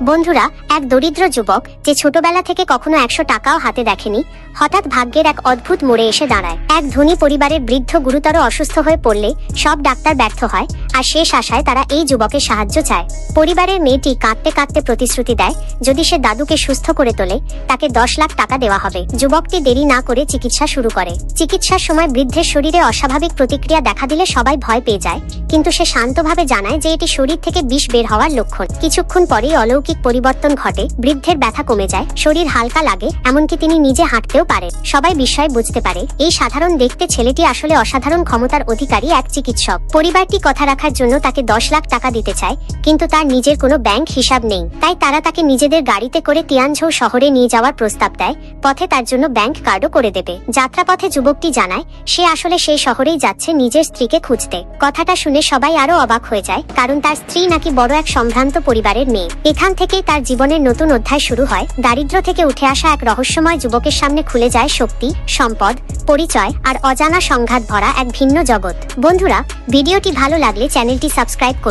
বন্ধুরা, এক দরিদ্র যুবক যে ছোটবেলা থেকে কখনো 100 টাকাও হাতে দেখেনি, হঠাৎ ভাগ্যের এক অদ্ভুত মোড়ে এসে দাঁড়ায়। এক ধনী পরিবারের বৃদ্ধ গুরুতর অসুস্থ হয়ে পড়লে সব ডাক্তার ব্যর্থ হয়, আর শেষ আশায় তারা এই যুবকের সাহায্য চায়। পরিবারের মেয়েটি কাঁদতে কাঁদতে প্রতিশ্রুতি দেয়, যদি সে দাদুকে সুস্থ করে তোলে তাকে 10 লাখ টাকা দেওয়া হবে। যুবকটি দেরি না করে চিকিৎসা শুরু করে। চিকিৎসার সময় বৃদ্ধের শরীরে অস্বাভাবিক প্রতিক্রিয়া দেখা দিলে সবাই ভয় পেয়ে যায়, কিন্তু সে শান্তভাবে জানায় যে এটি শরীর থেকে বিষ বের হওয়ার লক্ষণ। কিছুক্ষণ পরেই অলৌকিক পরিবর্তন ঘটে, বৃদ্ধের ব্যথা কমে যায়, শরীর হালকা লাগে, এমনকি তিনি নিজে হাঁটতেও পারেন। সবাই বিস্ময়ে বুঝতে পারে এই সাধারণ দেখতে ছেলেটি আসলে অসাধারণ ক্ষমতার অধিকারী এক চিকিৎসক। পরিবারটি কথা রাখার জন্য তাকে 10 লাখ টাকা দিতে চায়, কিন্তু তার নিজের কোনো ব্যাংক হিসাব নেই। তাই তারা তাকে নিজেদের গাড়িতে করে তিয়ানঝৌ শহরে নিয়ে যাওয়ার প্রস্তাব দেয়। পথে তার জন্য ব্যাংক কার্ডও করে দেবে। যাত্রাপথে যুবকটি জানায় সে আসলে সেই শহরেই যাচ্ছে নিজের স্ত্রীকে খুঁজতে। কথাটা শুনে সবাই আরো অবাক হয়ে যায়, কারণ তার স্ত্রী নাকি বড় এক সম্ভ্রান্ত পরিবারের মেয়ে। এখান থেকেই তার জীবনের নতুন অধ্যায় শুরু হয়। দারিদ্র থেকে উঠে আসা এক রহস্যময় যুবকের সামনে খুলে যায় শক্তি, সম্পদ, পরিচয় আর অজানা সংঘাত ভরা এক ভিন্ন জগৎ। বন্ধুরা, ভিডিওটি ভালো লাগলে চ্যানেলটি সাবস্ক্রাইব করুন।